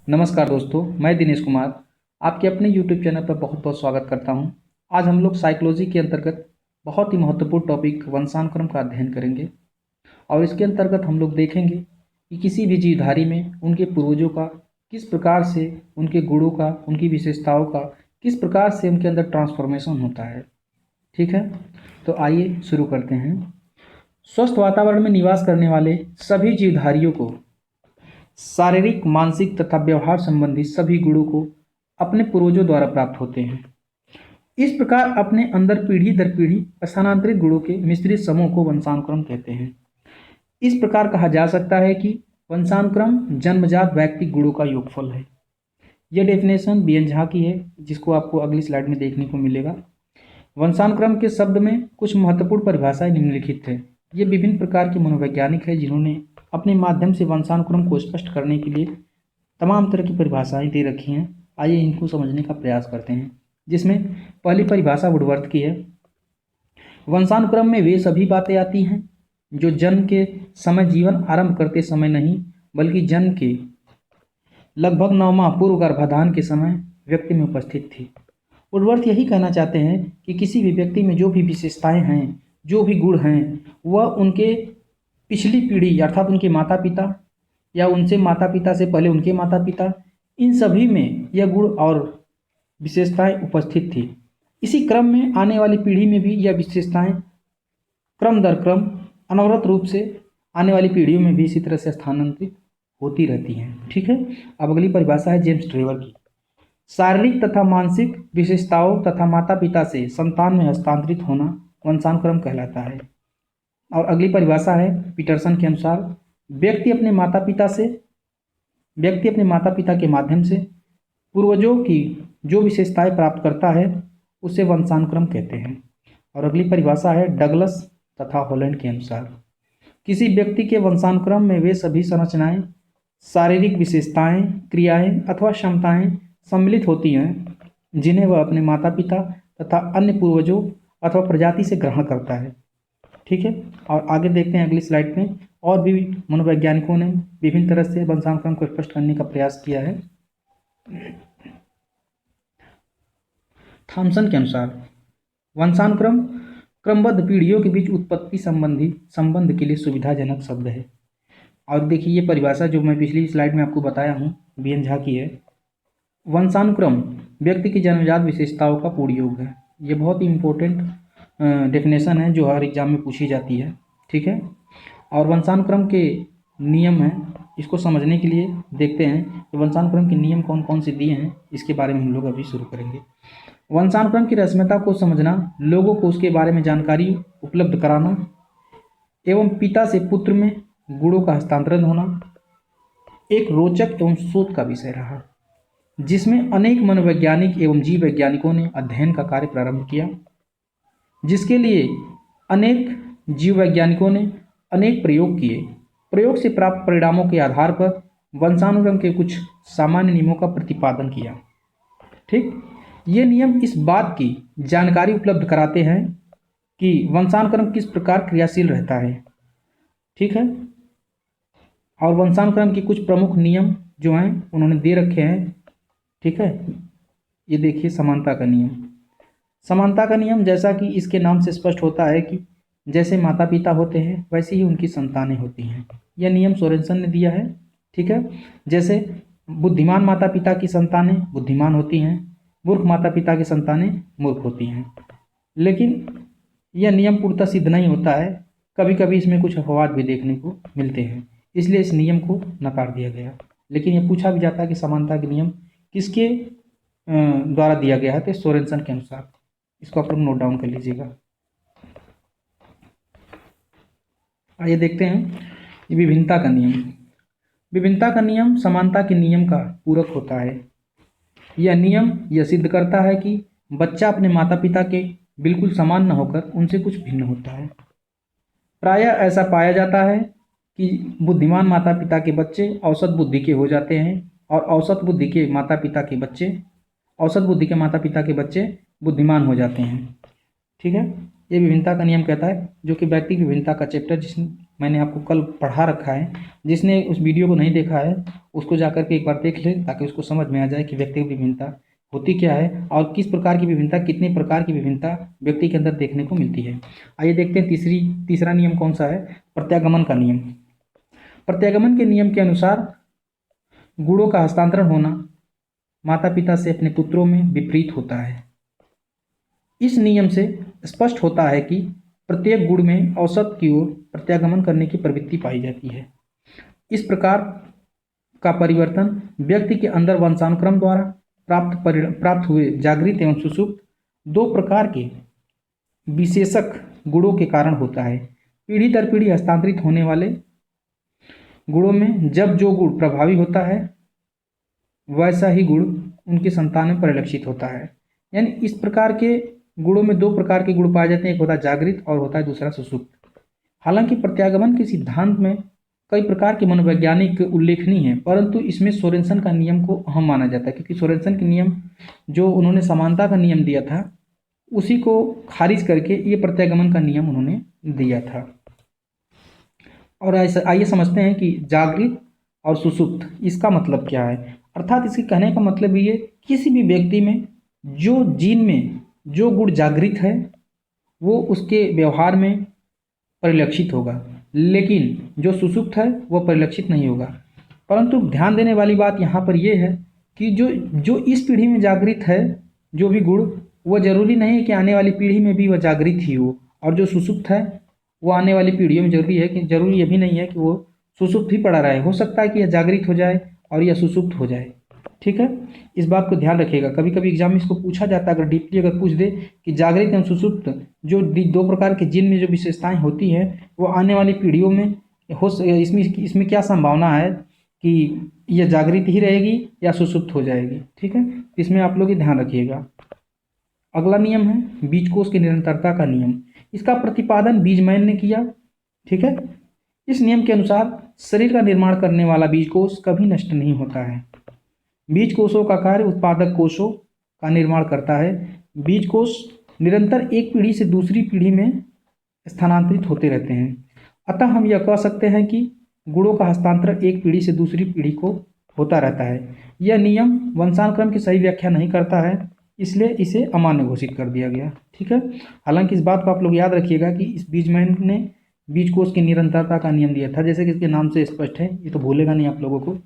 नमस्कार दोस्तों, मैं दिनेश कुमार आपके अपने YouTube चैनल पर बहुत बहुत स्वागत करता हूं। आज हम लोग साइकोलॉजी के अंतर्गत बहुत ही महत्वपूर्ण टॉपिक वंशानुक्रम का अध्ययन करेंगे और इसके अंतर्गत हम लोग देखेंगे कि किसी भी जीवधारी में उनके पूर्वजों का किस प्रकार से, उनके गुणों का, उनकी विशेषताओं का किस प्रकार से उनके अंदर ट्रांसफॉर्मेशन होता है। ठीक है, तो आइए शुरू करते हैं। स्वस्थ वातावरण में निवास करने वाले सभी जीवधारियों को शारीरिक, मानसिक तथा व्यवहार संबंधी सभी गुणों को अपने पूर्वजों द्वारा प्राप्त होते हैं। इस प्रकार अपने अंदर पीढ़ी दर पीढ़ी स्थानांतरित गुणों के मिश्रित समूह को वंशानुक्रम कहते हैं। इस प्रकार कहा जा सकता है कि वंशानुक्रम जन्मजात व्यक्ति गुणों का योगफल है। यह डेफिनेशन बी एन झा की है, जिसको आपको अगली स्लाइड में देखने को मिलेगा। वंशानुक्रम के शब्द में कुछ महत्वपूर्ण परिभाषाएं निम्नलिखित है। ये विभिन्न प्रकार के मनोवैज्ञानिक हैं जिन्होंने अपने माध्यम से वंशानुक्रम को स्पष्ट करने के लिए तमाम तरह की परिभाषाएं दे रखी हैं। आइए इनको समझने का प्रयास करते हैं, जिसमें पहली परिभाषा वुडवर्थ की है। वंशानुक्रम में वे सभी बातें आती हैं जो जन्म के समय, जीवन आरंभ करते समय नहीं, बल्कि जन्म के लगभग 9 माह पूर्व गर्भाधान के समय व्यक्ति में उपस्थित थी। वुडवर्थ यही कहना चाहते हैं कि किसी भी व्यक्ति में जो भी विशेषताएं हैं, जो भी गुण हैं, वह उनके पिछली पीढ़ी अर्थात उनके माता पिता या उनसे माता पिता से पहले उनके माता पिता, इन सभी में यह गुण और विशेषताएं उपस्थित थी। इसी क्रम में आने वाली पीढ़ी में भी यह विशेषताएं क्रम दर क्रम अनवरत रूप से आने वाली पीढ़ियों में भी इसी तरह से स्थानांतरित होती रहती हैं। ठीक है, अब अगली परिभाषा है जेम्स ट्रेवर की। शारीरिक तथा मानसिक विशेषताओं तथा माता पिता से संतान में हस्तांतरित होना वंशानुक्रम कहलाता है। और अगली परिभाषा है पीटरसन के अनुसार, व्यक्ति अपने माता पिता के माध्यम से पूर्वजों की जो विशेषताएं प्राप्त करता है उसे वंशानुक्रम कहते हैं। और अगली परिभाषा है डगलस तथा हॉलैंड के अनुसार, किसी व्यक्ति के वंशानुक्रम में वे सभी संरचनाएं, शारीरिक विशेषताएं, क्रियाएं अथवा क्षमताएं सम्मिलित होती हैं जिन्हें वह अपने माता पिता तथा अन्य पूर्वजों अथवा प्रजाति से ग्रहण करता है। ठीक है, और आगे देखते हैं अगली स्लाइड में। और भी मनोवैज्ञानिकों ने विभिन्न तरह से वंशानुक्रम को स्पष्ट करने का प्रयास किया है। थॉमसन के अनुसार वंशानुक्रम क्रमबद्ध पीढ़ियों के बीच उत्पत्ति संबंधी संबंध के लिए सुविधाजनक शब्द है। और देखिए, ये परिभाषा जो मैं पिछली स्लाइड में आपको बताया हूँ, बी एन झा की है। वंशानुक्रम व्यक्ति की जन्मजात विशेषताओं का पूर्ण योग है। ये बहुत ही इम्पोर्टेंट डेफिनेशन है जो हर एग्जाम में पूछी जाती है। ठीक है, और वंशानुक्रम के नियम हैं, इसको समझने के लिए देखते हैं कि वंशानुक्रम के नियम कौन कौन से दिए हैं। इसके बारे में हम लोग अभी शुरू करेंगे। वंशानुक्रम की रस्मता को समझना, लोगों को उसके बारे में जानकारी उपलब्ध कराना एवं पिता से पुत्र में गुणों का हस्तांतरण होना एक रोचक एवं शोध का विषय रहा, जिसमें अनेक मनोवैज्ञानिक एवं जीव वैज्ञानिकों ने अध्ययन का कार्य प्रारंभ किया, जिसके लिए अनेक जीव वैज्ञानिकों ने अनेक प्रयोग किए। प्रयोग से प्राप्त परिणामों के आधार पर वंशानुक्रम के कुछ सामान्य नियमों का प्रतिपादन किया। ठीक, ये नियम इस बात की जानकारी उपलब्ध कराते हैं कि वंशानुक्रम किस प्रकार क्रियाशील रहता है। ठीक है, और वंशानुक्रम के कुछ प्रमुख नियम जो हैं उन्होंने दे रखे हैं। ठीक है, ये देखिए समानता का नियम। समानता का नियम, जैसा कि इसके नाम से स्पष्ट होता है कि जैसे माता पिता होते हैं वैसे ही उनकी संतानें होती हैं। यह नियम सोरेनसन ने दिया है। ठीक है, जैसे बुद्धिमान माता पिता की संतानें बुद्धिमान होती हैं, मूर्ख माता पिता की संतानें मूर्ख होती हैं। लेकिन यह नियम पूर्णतः सिद्ध नहीं होता है, कभी कभी इसमें कुछ अपवाद भी देखने को मिलते हैं, इसलिए इस नियम को नकार दिया गया। लेकिन यह पूछा भी जाता है कि समानता के नियम किसके द्वारा दिया गया है, तो सोरेनसन के अनुसार। इसको आप लोग नोट डाउन कर लीजिएगा। आइए देखते हैं ये विभिन्नता का नियम। विभिन्नता का नियम समानता के नियम का पूरक होता है। यह नियम यह सिद्ध करता है कि बच्चा अपने माता पिता के बिल्कुल समान न होकर उनसे कुछ भिन्न होता है। प्रायः ऐसा पाया जाता है कि बुद्धिमान माता पिता के बच्चे औसत बुद्धि के हो जाते हैं और औसत बुद्धि के माता पिता के बच्चे बुद्धिमान हो जाते हैं। ठीक है, ये विभिन्नता का नियम कहता है, जो कि व्यक्ति की विभिन्नता का चैप्टर जिसमें मैंने आपको कल पढ़ा रखा है। जिसने उस वीडियो को नहीं देखा है उसको जाकर के एक बार देख ले, ताकि उसको समझ में आ जाए कि व्यक्तिगत विभिन्नता होती क्या है और किस प्रकार की विभिन्नता, कितने प्रकार की विभिन्नता व्यक्ति के अंदर देखने को मिलती है। आइए देखते हैं तीसरा नियम कौन सा है, प्रत्यागमन का नियम। प्रत्यागमन के नियम के अनुसार गुणों का हस्तांतरण होना माता पिता से अपने पुत्रों में विपरीत होता है। इस नियम से स्पष्ट होता है कि प्रत्येक गुण में औसत की ओर प्रत्यागमन करने की प्रवृत्ति पाई जाती है। इस प्रकार का परिवर्तन व्यक्ति के अंदर वंशानुक्रम द्वारा प्राप्त हुए जागृत एवं सुषुप्त दो प्रकार के विशेषक गुणों के कारण होता है। पीढ़ी दर पीढ़ी हस्तांतरित होने वाले गुणों में जब जो गुण प्रभावी होता है वैसा ही गुण उनकी संतान में परिलक्षित होता है। यानी इस प्रकार के गुणों में दो प्रकार के गुण पाए जाते हैं, एक होता है जागृत और होता है दूसरा सुषुप्त। हालांकि प्रत्यागमन के सिद्धांत में कई प्रकार के मनोवैज्ञानिक उल्लेखनीय हैं, परंतु इसमें सोरेनसन का नियम को अहम माना जाता है, क्योंकि सोरेनसन के नियम जो उन्होंने समानता का नियम दिया था उसी को खारिज करके ये प्रत्यागमन का नियम उन्होंने दिया था। और आइए समझते हैं कि जागृत और सुषुप्त इसका मतलब क्या है। अर्थात इसके कहने का मतलब ये, किसी भी व्यक्ति में जो जीन में जो गुण जागृत है वो उसके व्यवहार में परिलक्षित होगा, लेकिन जो सुषुप्त है वो परिलक्षित नहीं होगा। परंतु ध्यान देने वाली बात यहाँ पर यह है कि जो इस पीढ़ी में जागृत है जो भी गुण, वो जरूरी नहीं है कि आने वाली पीढ़ी में भी वह जागृत ही हो, और जो सुषुप्त है वो आने वाली पीढ़ियों में जरूरी ये भी नहीं है कि वो सुषुप्त ही पड़ा रहे। हो सकता है कि यह जागृत हो जाए और यह सुषुप्त हो जाए। ठीक है, इस बात को ध्यान रखिएगा। कभी कभी एग्जाम में इसको पूछा जाता है, अगर डीपली अगर पूछ दे कि जागृत एवं सुषुप्त जो दो प्रकार के जीन में जो विशेषताएं होती हैं वो आने वाली पीढ़ियों में इसमें क्या संभावना है कि यह जागृत ही रहेगी या सुषुप्त हो जाएगी। ठीक है, इसमें आप लोग ये ध्यान रखिएगा। अगला नियम है बीजकोष की निरंतरता का नियम। इसका प्रतिपादन बीजमैन ने किया। ठीक है, इस नियम के अनुसार शरीर का निर्माण करने वाला बीजकोष कभी नष्ट नहीं होता है। बीज कोषों का कार्य उत्पादक कोषों का निर्माण करता है। बीज कोष निरंतर एक पीढ़ी से दूसरी पीढ़ी में स्थानांतरित होते रहते हैं। अतः हम यह कह सकते हैं कि गुणों का हस्तांतरण एक पीढ़ी से दूसरी पीढ़ी को होता रहता है। यह नियम वंशानुक्रम की सही व्याख्या नहीं करता है, इसलिए इसे अमान्य घोषित कर दिया गया। ठीक है, हालांकि इस बात को आप लोग याद रखिएगा कि इस बीजमैन ने बीज कोष की निरंतरता का नियम दिया था, जैसे कि इसके नाम से स्पष्ट है, ये तो भूलेगा नहीं आप लोगों को।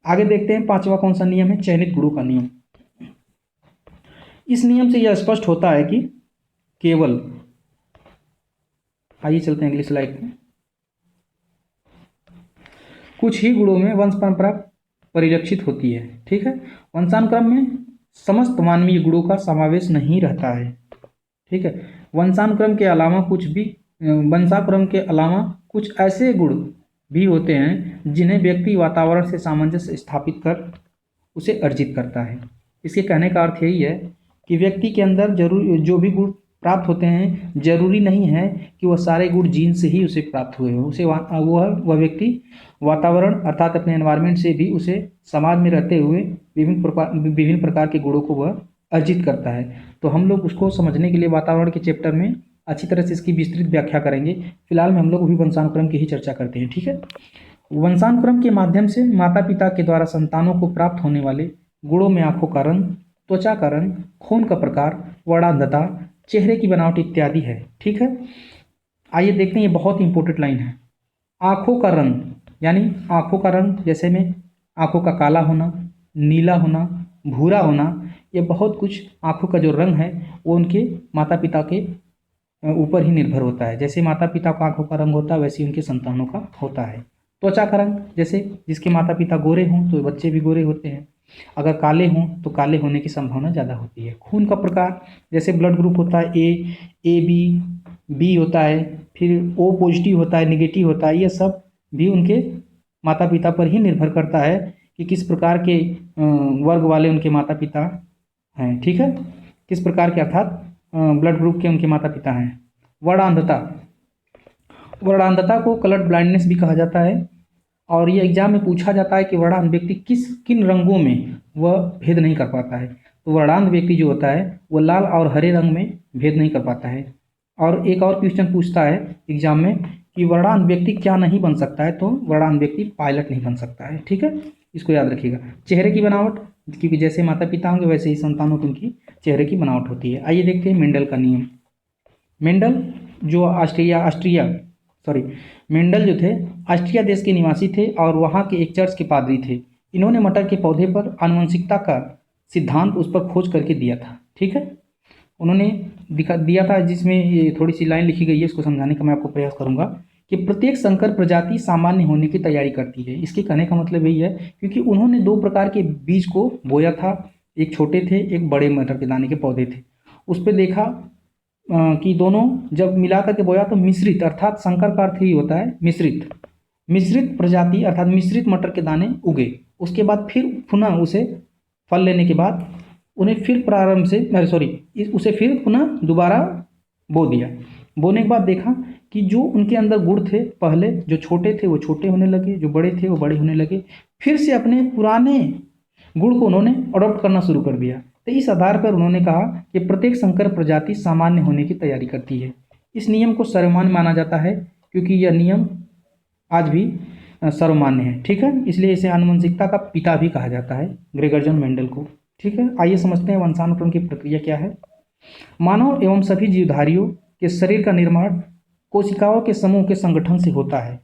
आगे देखते हैं पांचवा कौन सा नियम है, चयनित गुणों का नियम। इस नियम से यह स्पष्ट होता है कि केवल, आइए चलते हैं अगली स्लाइड पे, कुछ ही गुणों में वंश परंपरा परिलक्षित होती है। ठीक है, वंशानुक्रम में समस्त मानवीय गुणों का समावेश नहीं रहता है। ठीक है, वंशानुक्रम के अलावा कुछ ऐसे गुण भी होते हैं जिन्हें व्यक्ति वातावरण से सामंजस्य स्थापित कर उसे अर्जित करता है। इसके कहने का अर्थ यही है कि व्यक्ति के अंदर जो भी गुण प्राप्त होते हैं जरूरी नहीं है कि वह सारे गुण जीन से ही उसे प्राप्त हुए हों। उसे वह व्यक्ति वातावरण अर्थात अपने एनवायरनमेंट से भी उसे समाज में रहते हुए विभिन्न प्रकार के गुणों को वह अर्जित करता है। तो हम लोग उसको समझने के लिए वातावरण के चैप्टर में अच्छी तरह से इसकी विस्तृत व्याख्या करेंगे। फिलहाल में हम लोग अभी वंशानुक्रम की ही चर्चा करते हैं। ठीक है, वंशानुक्रम के माध्यम से माता पिता के द्वारा संतानों को प्राप्त होने वाले गुणों में आंखों का रंग, त्वचा का रंग, खून का प्रकार, वर्णांधता, चेहरे की बनावट इत्यादि है। ठीक है, आइए देखते हैं, ये बहुत इंपॉर्टेंट लाइन है। आंखों का रंग यानी आंखों का रंग जैसे में आंखों का काला होना, नीला होना, भूरा होना, ये बहुत कुछ आंखों का जो रंग है वो उनके माता पिता के ऊपर ही निर्भर होता है। जैसे माता पिता का आंखों का रंग होता है वैसे उनके संतानों का होता है। त्वचा का रंग, जैसे जिसके माता पिता गोरे हों तो बच्चे भी गोरे होते हैं, अगर काले हों तो काले होने की संभावना ज़्यादा होती है। खून का प्रकार, जैसे ब्लड ग्रुप होता है ए बी, बी होता है, फिर ओ पॉजिटिव होता है, निगेटिव होता है, ये सब भी उनके माता पिता पर ही निर्भर करता है कि किस प्रकार के वर्ग वाले उनके माता पिता हैं। ठीक है, किस प्रकार के अर्थात ब्लड ग्रुप के उनके माता पिता हैं। वर्णांधता, वर्णांधता को कलर ब्लाइंडनेस भी कहा जाता है, और ये एग्जाम में पूछा जाता है कि वर्णांध व्यक्ति किन रंगों में वह भेद नहीं कर पाता है। तो वर्णांध व्यक्ति जो होता है वो लाल और हरे रंग में भेद नहीं कर पाता है। और एक और क्वेश्चन पूछता है एग्जाम में कि वर्णांध व्यक्ति क्या नहीं बन सकता है, तो वर्णांध व्यक्ति पायलट नहीं बन सकता है। ठीक है, इसको याद रखिएगा। चेहरे की बनावट, क्योंकि जैसे माता पिता होंगे वैसे ही संतानों की उनकी चेहरे की बनावट होती है। आइए देखते हैं मेंडल का नियम। मेंडल जो मेंडल जो थे ऑस्ट्रिया देश के निवासी थे और वहाँ के एक चर्च के पादरी थे। इन्होंने मटर के पौधे पर आनुवंशिकता का सिद्धांत उस पर खोज करके दिया था। ठीक है, उन्होंने दिया था, जिसमें ये थोड़ी सी लाइन लिखी गई है, इसको समझाने का मैं आपको प्रयास करूंगा कि प्रत्येक संकर प्रजाति सामान्य होने की तैयारी करती है। इसके कहने का मतलब यही है, क्योंकि उन्होंने दो प्रकार के बीज को बोया था, एक छोटे थे, एक बड़े मटर के दाने के पौधे थे। उस पर देखा कि दोनों जब मिला करके बोया तो मिश्रित, अर्थात संकर का अर्थ ही होता है मिश्रित प्रजाति अर्थात मिश्रित मटर के दाने उगे। उसके बाद फिर पुनः उसे फल लेने के बाद उन्हें फिर प्रारंभ से उसे फिर पुनः दोबारा बो दिया। बोने के बाद देखा कि जो उनके अंदर गुण थे, पहले जो छोटे थे वो छोटे होने लगे, जो बड़े थे वो बड़े होने लगे। फिर से अपने पुराने गुण को उन्होंने अडॉप्ट करना शुरू कर दिया। तो इस आधार पर उन्होंने कहा कि प्रत्येक संकर प्रजाति सामान्य होने की तैयारी करती है। इस नियम को सर्वमान्य माना जाता है, क्योंकि यह नियम आज भी सर्वमान्य है। ठीक है, इसलिए इसे आनुवंशिकता का पिता भी कहा जाता है, ग्रेगर जॉन मेंडल को। ठीक है, आइए समझते हैं वंशानुक्रम की प्रक्रिया क्या है। मानव एवं सभी जीवधारियों के शरीर का निर्माण कोशिकाओं के समूह के संगठन से होता है।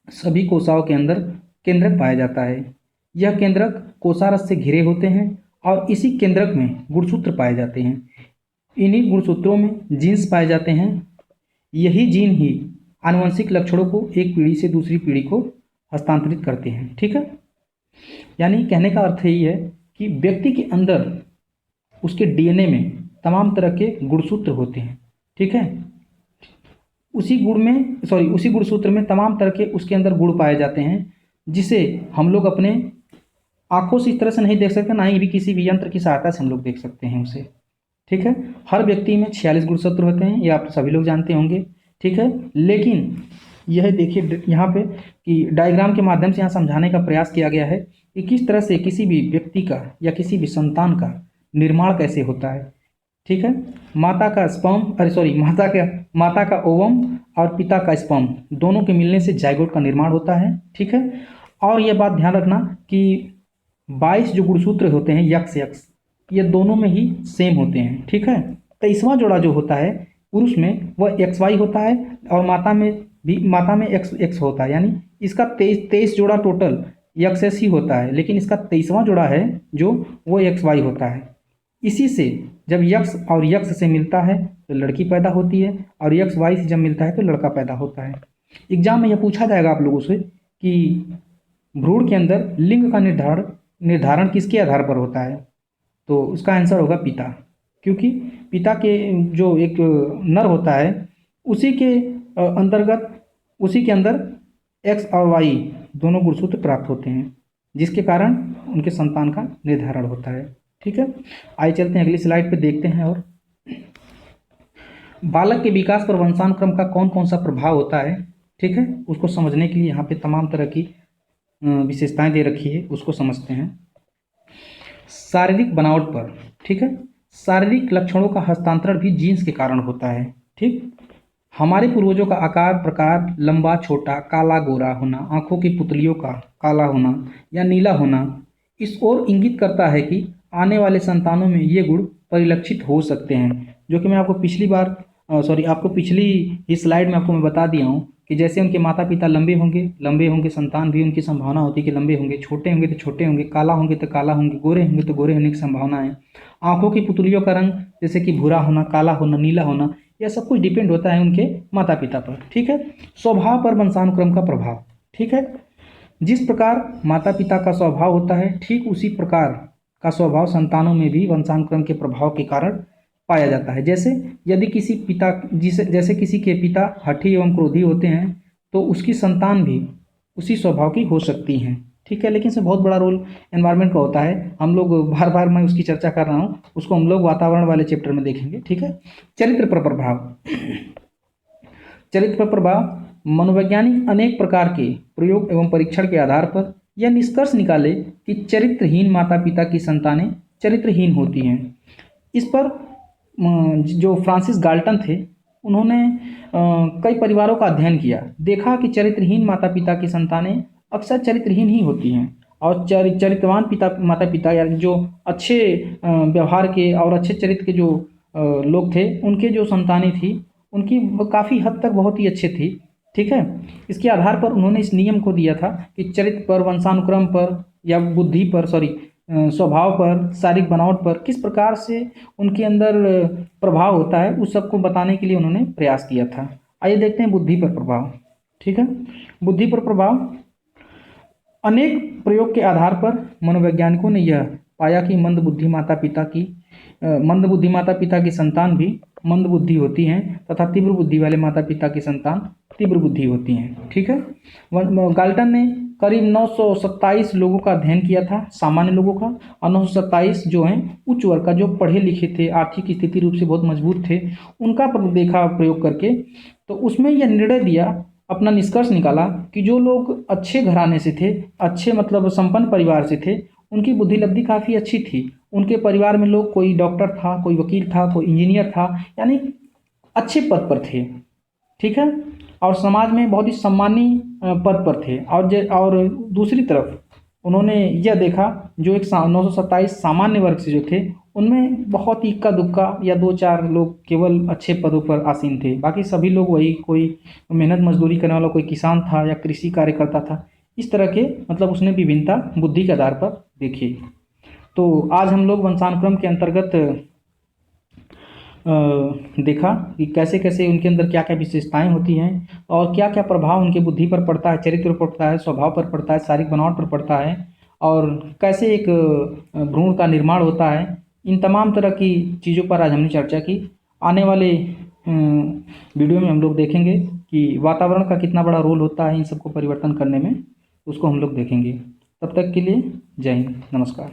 सभी कोशिकाओं के अंदर केंद्रक पाया जाता है। यह केंद्रक कोशारस से घिरे होते हैं और इसी केंद्रक में गुणसूत्र पाए जाते हैं। इन्हीं गुणसूत्रों में जीन्स पाए जाते हैं। यही जीन ही आनुवंशिक लक्षणों को एक पीढ़ी से दूसरी पीढ़ी को हस्तांतरित करते हैं। ठीक है, यानी कहने का अर्थ यही है कि व्यक्ति के अंदर उसके डीएनए में तमाम तरह के गुणसूत्र होते हैं। ठीक है, उसी गुणसूत्र में तमाम तरह के उसके अंदर गुण पाए जाते हैं, जिसे हम लोग अपने आंखों से इस तरह से नहीं देख सकते, ना ही भी किसी भी यंत्र की सहायता से हम लोग देख सकते हैं उसे। ठीक है, हर व्यक्ति में 46 गुणसूत्र होते हैं, ये आप सभी लोग जानते होंगे। ठीक है, लेकिन यह देखिए यहाँ पे कि डायग्राम के माध्यम से यहाँ समझाने का प्रयास किया गया है कि किस तरह से किसी भी व्यक्ति का या किसी भी संतान का निर्माण कैसे होता है। ठीक है, माता का ओवम और पिता का स्पर्म दोनों के मिलने से जाइगोट का निर्माण होता है। ठीक है, और यह बात ध्यान रखना कि 22 जो गुणसूत्र होते हैं यक्स ये दोनों में ही सेम होते हैं। ठीक है, 23वां जोड़ा जो होता है पुरुष में वह XY होता है और माता में XX होता है, यानी इसका 23 जोड़ा टोटल XS ही होता है, लेकिन इसका 23वां जोड़ा है जो वो XY होता है। इसी से जब यक्स और यक्स से मिलता है तो लड़की पैदा होती है, और XY से जब मिलता है तो लड़का पैदा होता है। एग्जाम में यह पूछा जाएगा आप लोगों से कि भ्रूण के अंदर लिंग का निर्धारण किसके आधार पर होता है, तो उसका आंसर होगा पिता, क्योंकि पिता के जो एक नर होता है उसी के अंदर X और Y दोनों गुणसूत्र प्राप्त होते हैं, जिसके कारण उनके संतान का निर्धारण होता है। ठीक है, आइए चलते हैं अगली स्लाइड पे देखते हैं। और बालक के विकास पर वंशानुक्रम का कौन कौन सा प्रभाव होता है, ठीक है, उसको समझने के लिए यहाँ पे तमाम तरह की विशेषताएं दे रखी है, उसको समझते हैं। शारीरिक बनावट पर, ठीक है, शारीरिक लक्षणों का हस्तांतरण भी जीन्स के कारण होता है। ठीक, हमारे पूर्वजों का आकार प्रकार, लंबा छोटा, काला गोरा होना, आंखों की पुतलियों का काला होना या नीला होना इस ओर इंगित करता है कि आने वाले संतानों में ये गुण परिलक्षित हो सकते हैं, जो कि मैं आपको पिछली इस स्लाइड में आपको मैं बता दिया हूँ कि जैसे उनके माता पिता लंबे होंगे संतान भी उनकी संभावना होती है कि लंबे होंगे, छोटे होंगे तो छोटे होंगे, काला होंगे तो काला होंगे, गोरे होंगे तो गोरे होने की संभावना है। आंखों की पुतलियों का रंग जैसे कि भूरा होना, काला होना, नीला होना, यह सब कुछ डिपेंड होता है उनके माता पिता पर। ठीक है, स्वभाव पर वंशानुक्रम का प्रभाव, ठीक है, जिस प्रकार माता पिता का स्वभाव होता है ठीक उसी प्रकार का स्वभाव संतानों में भी वंशानुक्रम के प्रभाव के कारण पाया जाता है। जैसे यदि जैसे किसी के पिता हठी एवं क्रोधी होते हैं तो उसकी संतान भी उसी स्वभाव की हो सकती हैं। ठीक है, लेकिन इसमें बहुत बड़ा रोल एनवायरनमेंट का होता है। हम लोग बार मैं उसकी चर्चा कर रहा हूँ, उसको हम लोग वातावरण वाले चैप्टर में देखेंगे। ठीक है, चरित्र पर प्रभाव मनोवैज्ञानिक अनेक प्रकार के प्रयोग एवं परीक्षण के आधार पर यह निष्कर्ष निकाले कि चरित्रहीन माता पिता की संतानें चरित्रहीन होती हैं। इस पर जो फ्रांसिस गाल्टन थे उन्होंने कई परिवारों का अध्ययन किया, देखा कि चरित्रहीन माता पिता की संतानें अक्सर चरित्रहीन ही होती हैं और चरित्रवान माता पिता या जो अच्छे व्यवहार के और अच्छे चरित्र के जो लोग थे, उनके जो संतानें थी, उनकी काफ़ी हद तक बहुत ही अच्छे थी। ठीक है, इसके आधार पर उन्होंने इस नियम को दिया था कि चरित्र पर, वंशानुक्रम पर या बुद्धि पर, स्वभाव पर, शारीरिक बनावट पर किस प्रकार से उनके अंदर प्रभाव होता है, उस सब को बताने के लिए उन्होंने प्रयास किया था। आइए देखते हैं बुद्धि पर प्रभाव। ठीक है, बुद्धि पर प्रभाव। अनेक प्रयोग के आधार पर मनोवैज्ञानिकों ने यह पाया कि मंद बुद्धि माता पिता की संतान भी मंद बुद्धि होती हैं तथा तीव्र बुद्धि वाले माता पिता की संतान तीव्र बुद्धि होती हैं। ठीक है, गाल्टन ने करीब 927 लोगों का अध्ययन किया था, सामान्य लोगों का, और 927 जो हैं उच्च वर्ग का, जो पढ़े लिखे थे, आर्थिक स्थिति रूप से बहुत मजबूत थे, उनका देखा प्रयोग करके। तो उसमें यह निर्णय दिया, अपना निष्कर्ष निकाला कि जो लोग अच्छे घराने से थे, अच्छे मतलब संपन्न परिवार से थे, उनकी बुद्धि लब्धि काफ़ी अच्छी थी। उनके परिवार में लोग, कोई डॉक्टर था, कोई वकील था, कोई इंजीनियर था, यानी अच्छे पद पर थे। ठीक है, और समाज में बहुत ही सम्मानीय पद पर थे। और दूसरी तरफ उन्होंने यह देखा, जो एक 927 सामान्य वर्ग से जो थे, उनमें बहुत ही इक्का दुक्का या 2-4 लोग केवल अच्छे पदों पर आसीन थे, बाकी सभी लोग वही, कोई मेहनत मजदूरी करने वाला, कोई किसान था या कृषि कार्य करता था। इस तरह के मतलब उसने विभिन्नता बुद्धि के आधार पर देखी। तो आज हम लोग वंशानुक्रम के अंतर्गत देखा कि कैसे कैसे उनके अंदर क्या क्या विशेषताएं होती हैं और क्या क्या प्रभाव उनके बुद्धि पर पड़ता है, चरित्र पर पड़ता है, स्वभाव पर पड़ता है, शारीरिक बनावट पर पड़ता है, और कैसे एक भ्रूण का निर्माण होता है। इन तमाम तरह की चीज़ों पर आज हमने चर्चा की। आने वाले वीडियो में हम लोग देखेंगे कि वातावरण का कितना बड़ा रोल होता है इन सबको परिवर्तन करने में, उसको हम लोग देखेंगे। तब तक के लिए जय हिंद, नमस्कार।